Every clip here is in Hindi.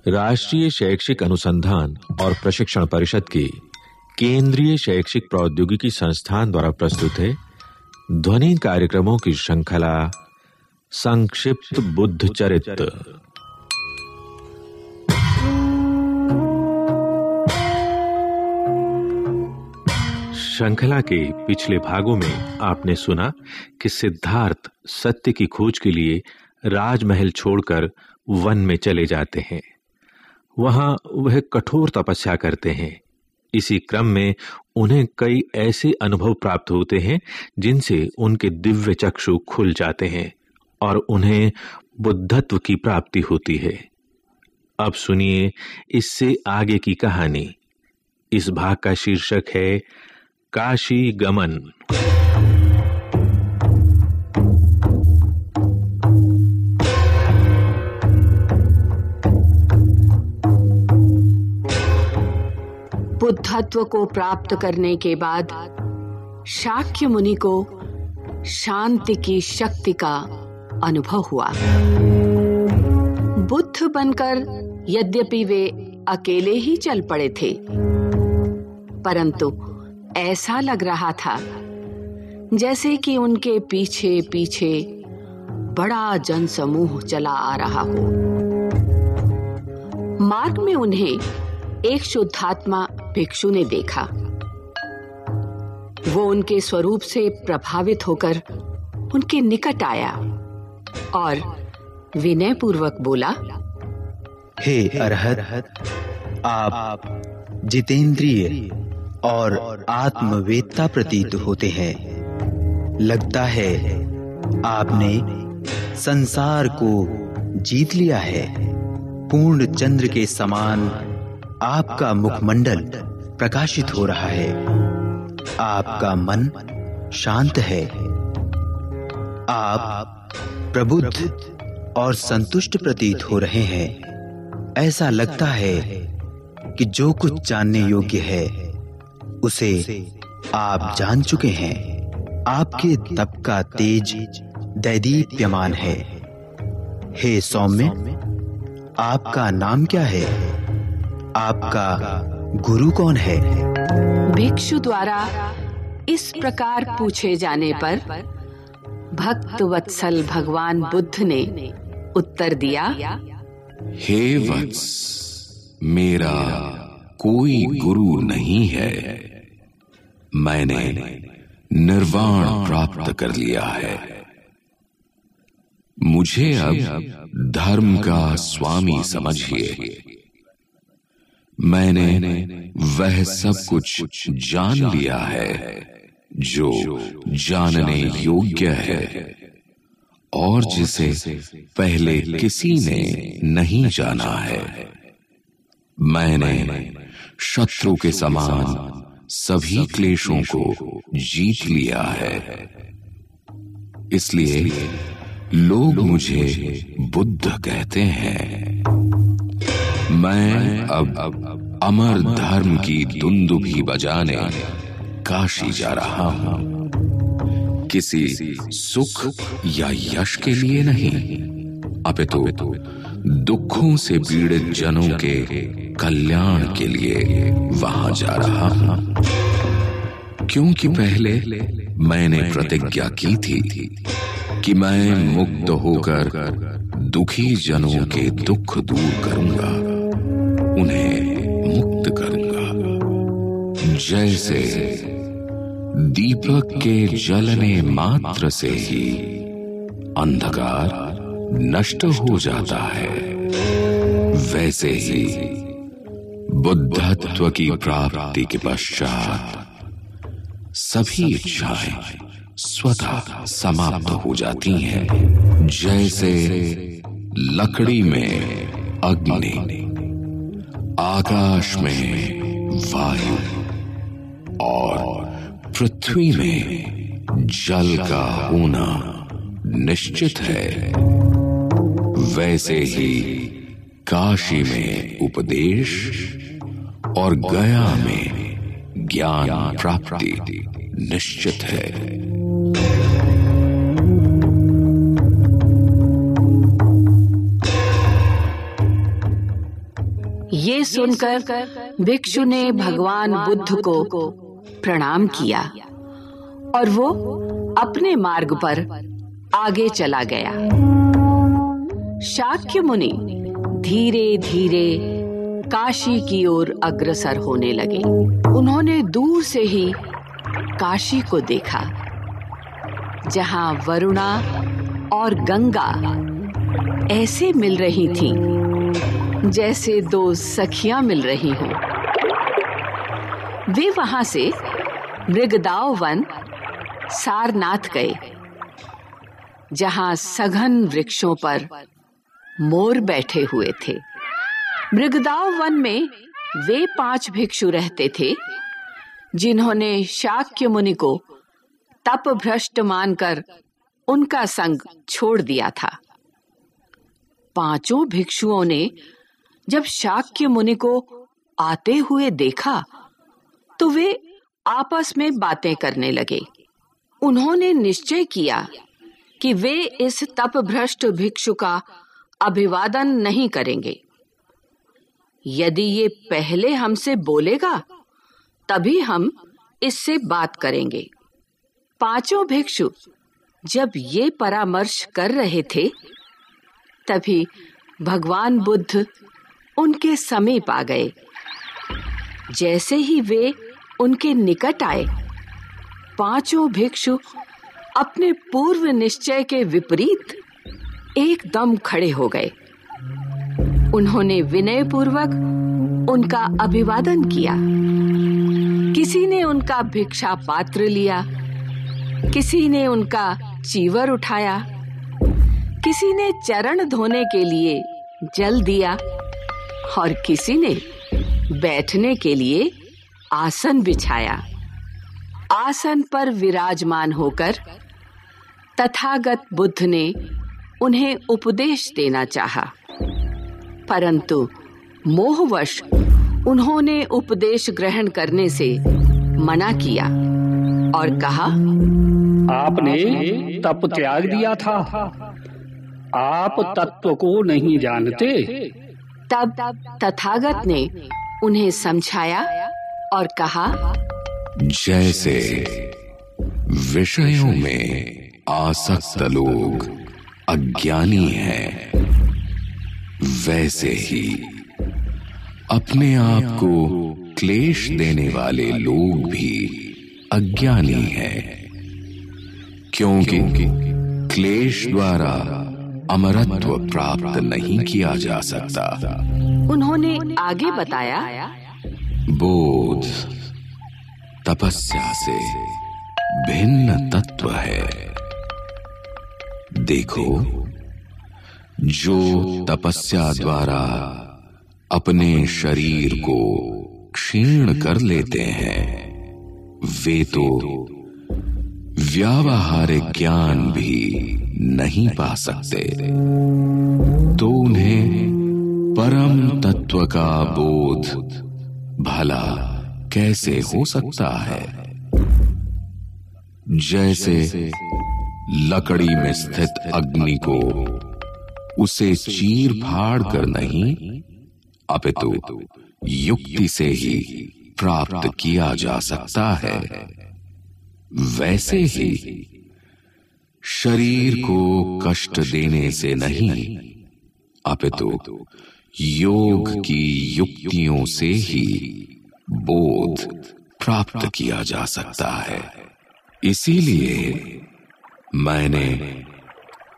राष्ट्रीय शैक्षिक अनुसंधान और प्रशिक्षण परिषद की केंद्रीय शैक्षिक प्रौद्योगिकी संस्थान द्वारा प्रस्तुत है ध्वनि कार्यक्रमों की श्रृंखला संक्षिप्त बुद्ध चरित्र। श्रृंखला के पिछले भागों में आपने सुना कि सिद्धार्थ सत्य की खोज के लिए राजमहल छोड़कर वन में चले जाते हैं। वहां वह कठोर तपस्या करते हैं। इसी क्रम में उन्हें कई ऐसे अनुभव प्राप्त होते हैं जिनसे उनके दिव्य चक्षु खुल जाते हैं और उन्हें बुद्धत्व की प्राप्ति होती है। अब सुनिए इससे आगे की कहानी। इस भाग का शीर्षक है काशी गमन। बुद्धत्व को प्राप्त करने के बाद शाक्य मुनि को शांति की शक्ति का अनुभव हुआ। बुद्ध बनकर यद्यपि वे अकेले ही चल पड़े थे, परंतु ऐसा लग रहा था जैसे कि उनके पीछे पीछे बड़ा जनसमूह चला आ रहा हो। मार्ग में उन्हें एक शुद्धात्मा भिक्षु ने देखा। वो उनके स्वरूप से प्रभावित होकर उनके निकट आया और विनय पूर्वक बोला, हे अरहत, आप जितेंद्रिय और आत्मवेत्ता प्रतीत होते हैं। लगता है आपने संसार को जीत लिया है। पूर्ण चंद्र के समान आपका मुखमंडल प्रकाशित हो रहा है। आपका मन शांत है। आप प्रबुद्ध और संतुष्ट प्रतीत हो रहे हैं। ऐसा लगता है कि जो कुछ जानने योग्य है उसे आप जान चुके हैं। आपके तप का तेज दैदीप्यमान है। हे सौम्य, आपका नाम क्या है? आपका गुरु कौन है? भिक्षु द्वारा इस प्रकार पूछे जाने पर भक्त वत्सल भगवान बुद्ध ने उत्तर दिया, हे वत्स, मेरा कोई गुरु नहीं है। मैंने निर्वाण प्राप्त कर लिया है। मुझे अब धर्म का स्वामी समझिए। मैंने वह सब कुछ जान लिया है जो जानने योग्य है और जिसे पहले किसी ने नहीं जाना है। मैंने शत्रु के समान सभी क्लेशों को जीत लिया है। इसलिए लोग मुझे बुद्ध कहते हैं। मैं अब अमर धर्म की दुंदुभी बजाने काशी जा रहा हूं। किसी सुख या यश के लिए नहीं, अपितु दुखों से पीड़ित जनों के कल्याण के लिए वहां जा रहा हूं। क्योंकि पहले मैंने प्रतिज्ञा की थी कि मैं मुक्त होकर दुखी जनों के दुख दूर करूंगा, उन्हें मुक्त करूंगा। जैसे दीपक के जलने मात्र से ही अंधकार नष्ट हो जाता है, वैसे ही बुद्धत्व की प्राप्ति के पश्चात सभी इच्छाएं स्वतः समाप्त हो जाती हैं। जैसे लकड़ी में अग्नि, आकाश में वायु और पृथ्वी में जल का होना निश्चित है, वैसे ही काशी में उपदेश और गया में ज्ञान प्राप्ति निश्चित है। ये सुनकर भिक्षु ने भगवान बुद्ध को प्रणाम किया और वो अपने मार्ग पर आगे चला गया। शाक्य मुनि धीरे धीरे काशी की ओर अग्रसर होने लगे। उन्होंने दूर से ही काशी को देखा, जहां वरुणा और गंगा ऐसे मिल रही थीं जैसे दो सखियां मिल रही हों। वे वहां से मृगदाव वन सारनाथ गए, जहां सघन वृक्षों पर मोर बैठे हुए थे। मृगदाव वन में वे 5 भिक्षु रहते थे जिन्होंने शाक्य मुनि को तप भ्रष्ट मानकर उनका संग छोड़ दिया था। 5 भिक्षुओं ने जब शाक्य मुनि को आते हुए देखा तो वे आपस में बातें करने लगे। उन्होंने निश्चय किया कि वे इस तप भ्रष्ट भिक्षु का अभिवादन नहीं करेंगे। यदि ये पहले हमसे बोलेगा तभी हम इससे बात करेंगे। 5 भिक्षु जब ये परामर्श कर रहे थे तभी भगवान बुद्ध उनके समीप आ गए। जैसे ही वे उनके निकट आए, 5 भिक्षु अपने पूर्व निश्चय के विपरीत एकदम खड़े हो गए। उन्होंने विनय पूर्वक उनका अभिवादन किया। किसी ने उनका भिक्षा पात्र लिया, किसी ने उनका चीवर उठाया, किसी ने चरण धोने के लिए जल दिया और किसी ने बैठने के लिए आसन बिछाया। आसन पर विराजमान होकर तथागत बुद्ध ने उन्हें उपदेश देना चाहा, परंतु मोहवश उन्होंने उपदेश ग्रहण करने से मना किया और कहा, आपने तप त्याग दिया था, आप तत्व को नहीं जानते। तब तथागत ने उन्हें समझाया और कहा, जैसे विषयों में आसक्त लोग अज्ञानी हैं, वैसे ही अपने आप को क्लेश देने वाले लोग भी अज्ञानी हैं, क्योंकि क्लेश द्वारा अमरत्व प्राप्त नहीं किया जा सकता। उन्होंने आगे बताया, बोध तपस्या से भिन्न तत्व है। देखो, जो तपस्या द्वारा अपने शरीर को क्षीण कर लेते हैं, वे तो व्यावहारिक ज्ञान भी नहीं पा सकते, तो उन्हें परम तत्व का बोध भला कैसे हो सकता है। जैसे लकड़ी में स्थित अग्नि को उसे चीर फाड़ कर नहीं, अपितु युक्ति से ही प्राप्त किया जा सकता है, वैसे ही शरीर को कष्ट देने से नहीं, अपितु योग की युक्तियों से ही बोध प्राप्त किया जा सकता है। इसीलिए मैंने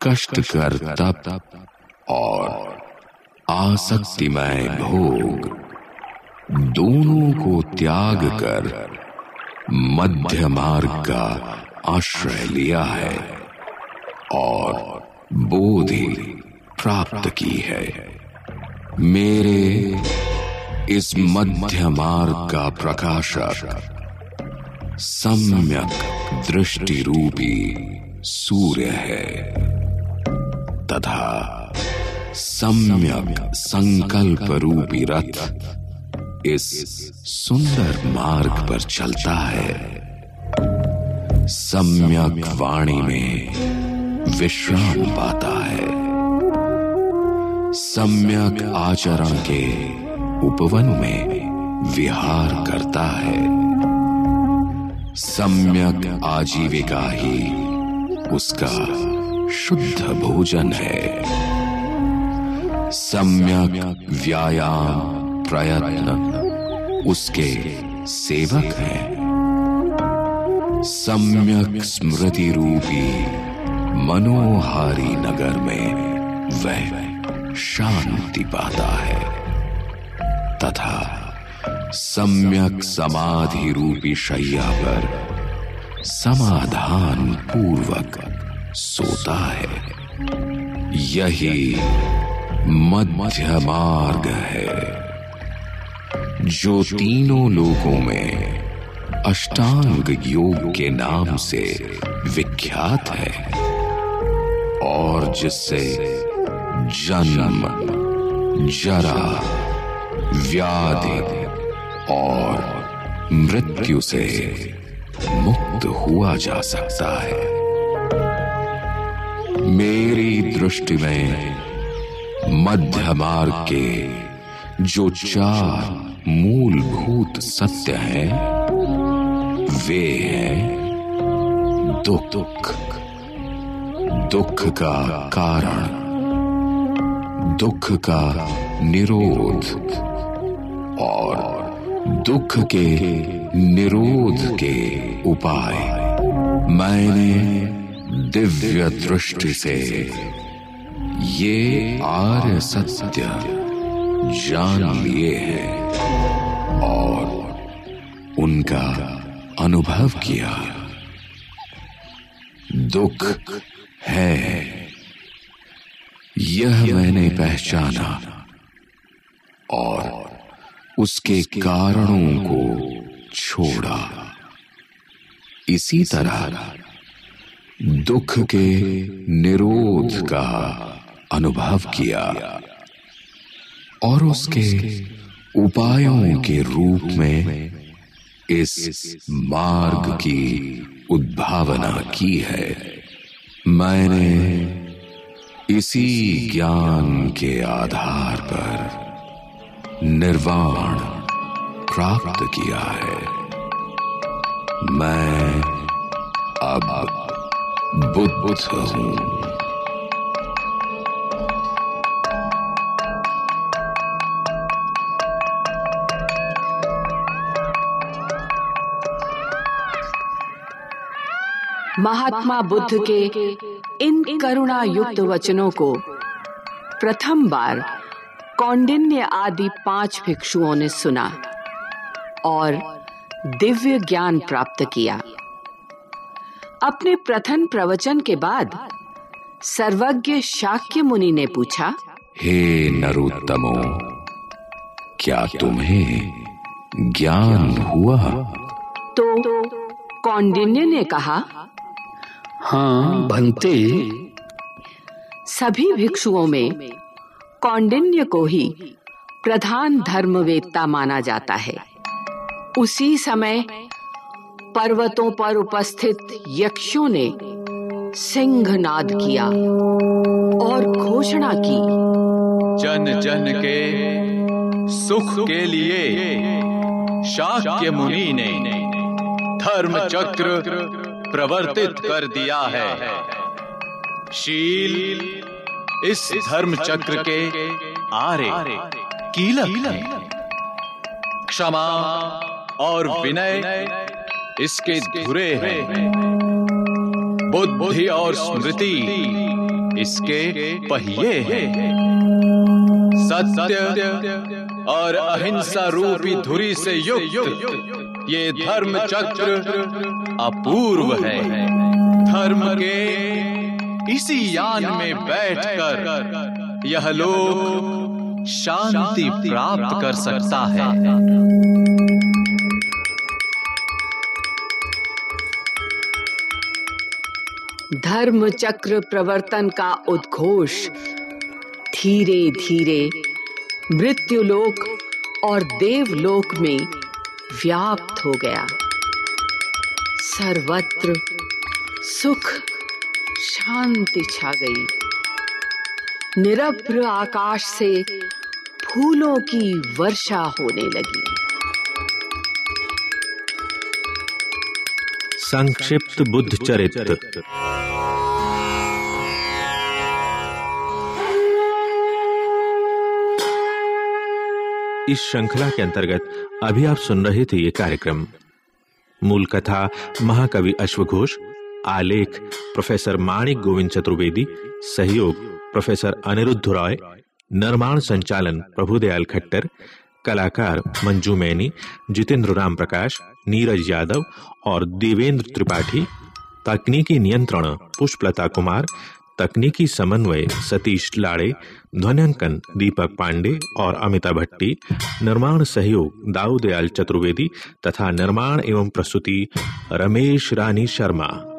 कष्टकर तप और आसक्तिमय भोग दोनों को त्याग कर मध्य मार्ग का आश्रय लिया है और बोधि प्राप्त की है। मेरे इस मध्य मार्ग का प्रकाशक सम्यक दृष्टि रूपी सूर्य है तथा सम्यक संकल्प रूपी रथ इस सुंदर मार्ग पर चलता है। सम्यक वाणी में विश्राम पाता है। सम्यक आचरण के उपवन में विहार करता है। सम्यक आजीविका ही उसका शुद्ध भोजन है। सम्यक व्यायाम प्रयत्न उसके सेवक हैं। सम्यक स्मृति रूपी मनोहारी नगर में वह शांति पाता है तथा सम्यक समाधि रूपी शैया पर समाधान पूर्वक सोता है। यही मध्य मार्ग है जो तीनों लोकों में अष्टांग योग के नाम से विख्यात है और जिससे जन्म, जरा, व्याधि और मृत्यु से मुक्त हुआ जा सकता है। मेरी दृष्टि में मध्य मार्ग के जो 4 मूलभूत सत्य हैं वे हैं दुख, दुख का कारण, दुख का निरोध और दुख के निरोध के उपाय। मैंने दिव्य दृष्टि से ये आर्य सत्य जान लिए हैं और उनका अनुभव किया। दुख है यह मैंने पहचाना और उसके कारणों को छोड़ा। इसी तरह दुख के निरोध का अनुभव किया और उसके उपायों के रूप में इस मार्ग की उद्भावना की है। मैंने इसी ज्ञान के आधार पर निर्वाण प्राप्त किया है। मैं अब बुद्ध हूं। महात्मा बुद्ध के इन करुणा युक्त वचनों को प्रथम बार कौंडिन्य आदि 5 भिक्षुओं ने सुना और दिव्य ज्ञान प्राप्त किया। अपने प्रथम प्रवचन के बाद सर्वज्ञ शाक्य मुनि ने पूछा, हे नरोत्तमो, क्या तुम्हें ज्ञान हुआ? तो कौंडिन्य ने कहा, हाँ भंते। सभी भिक्षुओं में कौंडिन्य को ही प्रधान धर्मवेत्ता माना जाता है। उसी समय पर्वतों पर उपस्थित यक्षों ने सिंहनाद किया और घोषणा की, जन जन के सुख के लिए शाक्य मुनि ने धर्म चक्र प्रवर्तित कर दिया है। शील इस धर्म चक्र के आरे कीलक है। क्षमा और विनय इसके धुरे हैं। बुद्धि और स्मृति इसके पहिए हैं। सत्य और अहिंसा रूपी धुरी से युक्त ये धर्म चक्र अपूर्व है। धर्म के इसी यान में बैठकर यह लोक शांति प्राप्त कर सकता है। धर्म चक्र प्रवर्तन का उद्घोष धीरे धीरे मृत्युलोक और देवलोक में व्याप्त हो गया। सर्वत्र सुख शांति छा गई। निरभ्र आकाश से फूलों की वर्षा होने लगी। संक्षिप्त बुद्ध चरित्र। इस श्रृंखला के अंतर्गत अभी आप सुन रहे थे ये कार्यक्रम। मूल कथा महाकवि अश्वघोष, आलेख प्रोफेसर माणिक गोविंद चतुर्वेदी, सहयोग प्रोफेसर अनिरुद्ध रॉय, निर्माण संचालन प्रभुदयाल खट्टर, कलाकार मंजू मैनी, जितेंद्र राम प्रकाश, नीरज यादव और देवेंद्र त्रिपाठी, तकनीकी नियंत्रण पुष्पलता कुमार, तकनीकी समन्वय सतीश लाड़े, ध्वन्यांकन दीपक पांडे और अमिता भट्टी, निर्माण सहयोग दाऊदयाल चतुर्वेदी तथा निर्माण एवं प्रस्तुति रमेश रानी शर्मा।